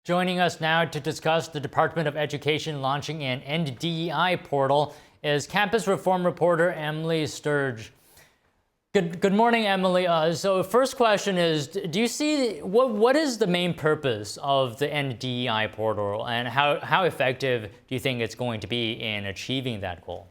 Joining us now to discuss the Department of Education launching an End DEI portal is campus reform reporter Emily Sturge. Good morning, Emily. So first question is, do you see what is the main purpose of the End DEI portal, and how effective do you think it's going to be in achieving that goal?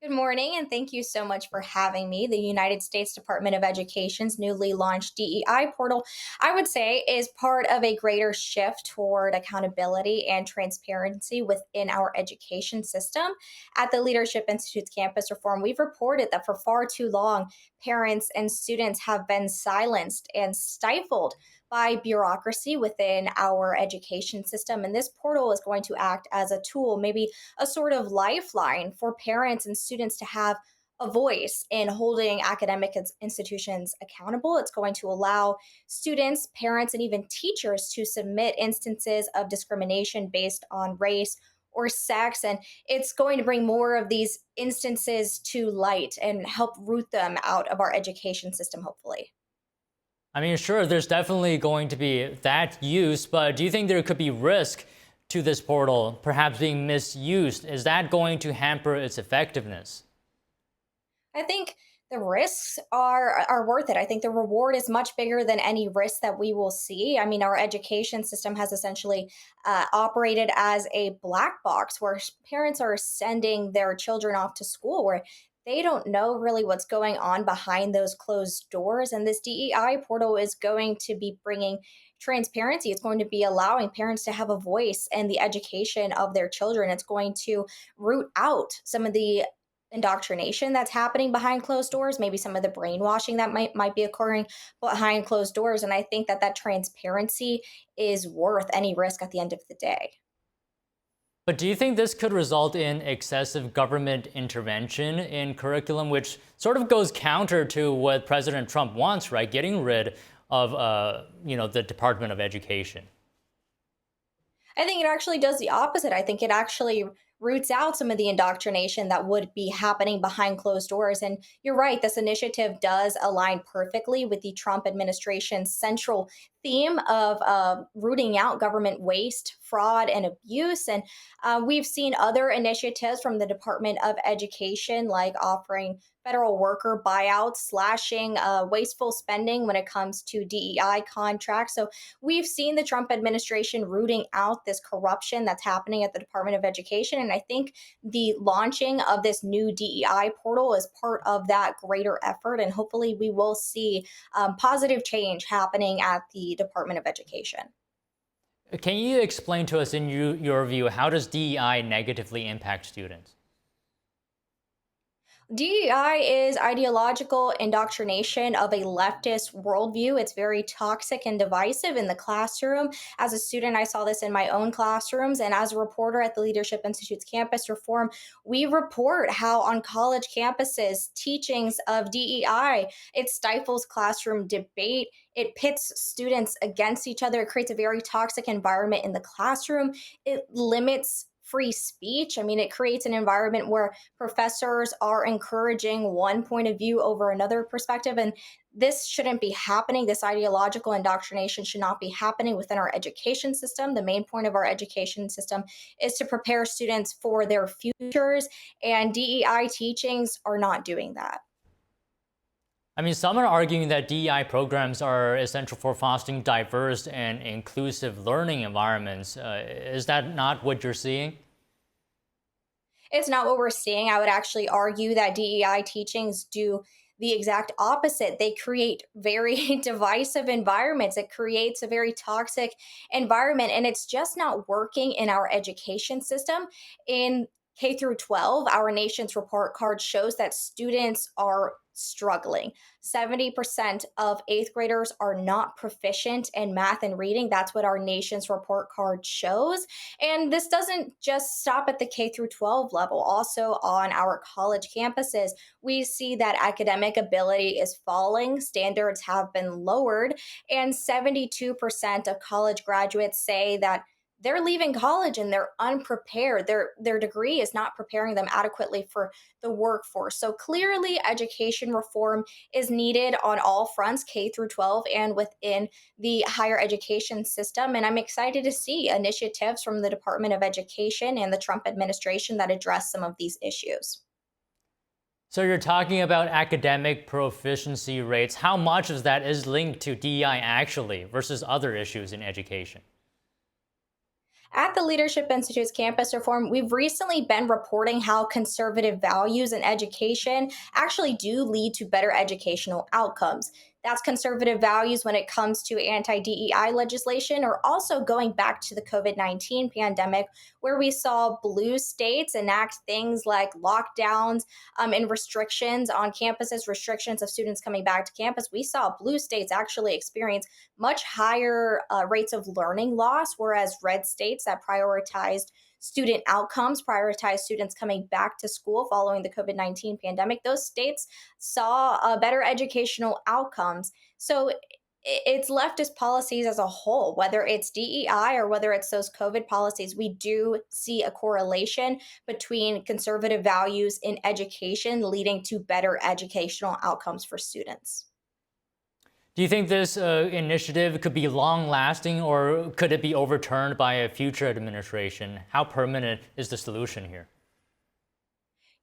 Good morning, and thank you so much for having me. The United States Department of Education's newly launched DEI portal, I would say, is part of a greater shift toward accountability and transparency within our education system. At the Leadership Institute's campus reform, we've reported that for far too long, parents and students have been silenced and stifled by bureaucracy within our education system. And this portal is going to act as a tool, maybe a sort of lifeline for parents and students to have a voice in holding academic institutions accountable. It's going to allow students, parents, and even teachers to submit instances of discrimination based on race or sex. And it's going to bring more of these instances to light and help root them out of our education system, hopefully. I mean, sure, there's definitely going to be that use, but do you think there could be risk to this portal perhaps being misused? Is that going to hamper its effectiveness? I think the risks are worth it. I think the reward is much bigger than any risk that we will see. I mean, our education system has essentially operated as a black box where parents are sending their children off to school where they don't know really what's going on behind those closed doors. And this DEI portal is going to be bringing transparency. It's going to be allowing parents to have a voice in the education of their children. It's going to root out some of the indoctrination that's happening behind closed doors, maybe some of the brainwashing that might be occurring behind closed doors. And I think that transparency is worth any risk at the end of the day. But do you think this could result in excessive government intervention in curriculum, which sort of goes counter to what President Trump wants, right? Getting rid of, the Department of Education. I think it actually does the opposite. I think it actually roots out some of the indoctrination that would be happening behind closed doors. And you're right, this initiative does align perfectly with the Trump administration's central theme of rooting out government waste, fraud, and abuse. And we've seen other initiatives from the Department of Education, like offering federal worker buyouts, slashing wasteful spending when it comes to DEI contracts. So we've seen the Trump administration rooting out this corruption that's happening at the Department of Education. And I think the launching of this new DEI portal is part of that greater effort. And hopefully we will see positive change happening at the Department of Education. Can you explain to us, in your view, how does DEI negatively impact students? DEI is ideological indoctrination of a leftist worldview. It's very toxic and divisive in the classroom. As a student, I saw this in my own classrooms. And as a reporter at the Leadership Institute's campus reform, we report how on college campuses, teachings of DEI, it stifles classroom debate. It pits students against each other. It creates a very toxic environment in the classroom. It limits free speech. I mean, it creates an environment where professors are encouraging one point of view over another perspective. And this shouldn't be happening. This ideological indoctrination should not be happening within our education system. The main point of our education system is to prepare students for their futures, and DEI teachings are not doing that. I mean, some are arguing that DEI programs are essential for fostering diverse and inclusive learning environments. Is that not what you're seeing? It's not what we're seeing. I would actually argue that DEI teachings do the exact opposite. They create very divisive environments. It creates a very toxic environment, and it's just not working in our education system. In K through 12, our nation's report card shows that students are struggling. 70% of eighth graders are not proficient in math and reading. That's what our nation's report card shows. And this doesn't just stop at the K through 12 level. Also on our college campuses, we see that academic ability is falling, standards have been lowered, and 72% of college graduates say that they're leaving college and they're unprepared. Their degree is not preparing them adequately for the workforce. So clearly education reform is needed on all fronts, K through 12 and within the higher education system. And I'm excited to see initiatives from the Department of Education and the Trump administration that address some of these issues. So you're talking about academic proficiency rates. How much of that is linked to DEI actually versus other issues in education? At the Leadership Institute's campus reform, we've recently been reporting how conservative values in education actually do lead to better educational outcomes. That's conservative values when it comes to anti DEI legislation, or also going back to the COVID-19 pandemic, where we saw blue states enact things like lockdowns and restrictions on campuses, restrictions of students coming back to campus. We saw blue states actually experience much higher rates of learning loss, whereas red states that prioritized student outcomes, prioritized students coming back to school following the COVID-19 pandemic, those states saw better educational outcomes. So it's leftist policies as a whole, whether it's DEI or whether it's those COVID policies, we do see a correlation between conservative values in education leading to better educational outcomes for students. Do you think this initiative could be long lasting or could it be overturned by a future administration? How permanent is the solution here?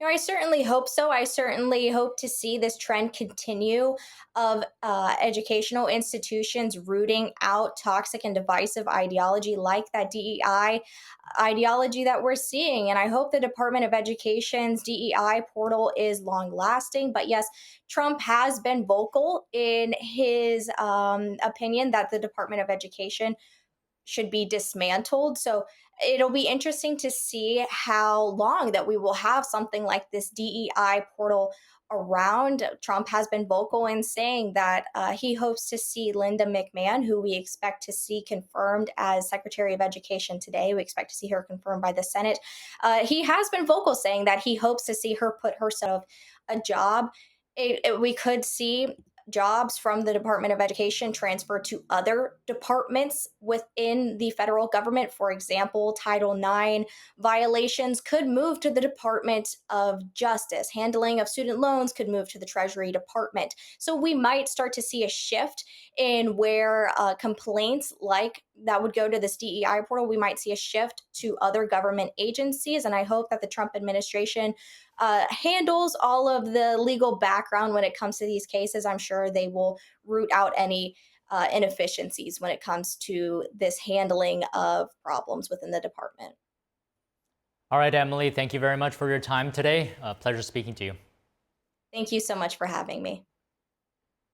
I certainly hope so. I certainly hope to see this trend continue of educational institutions rooting out toxic and divisive ideology like that DEI ideology that we're seeing. And I hope the Department of Education's DEI portal is long lasting. But yes, Trump has been vocal in his opinion that the Department of Education should be dismantled. So it'll be interesting to see how long that we will have something like this DEI portal around. Trump has been vocal in saying that he hopes to see Linda McMahon, who we expect to see confirmed as Secretary of Education today. We expect to see her confirmed by the Senate. He has been vocal saying that he hopes to see her put herself a job. We could see jobs from the Department of Education transfer to other departments within the federal government. For example, Title IX violations could move to the Department of Justice. Handling of student loans could move to the Treasury Department. So we might start to see a shift in where complaints like that would go to this DEI portal. We might see a shift to other government agencies. And I hope that the Trump administration handles all of the legal background when it comes to these cases. I'm sure they will root out any inefficiencies when it comes to this handling of problems within the department. All right, Emily, thank you very much for your time today. Pleasure speaking to you. Thank you so much for having me.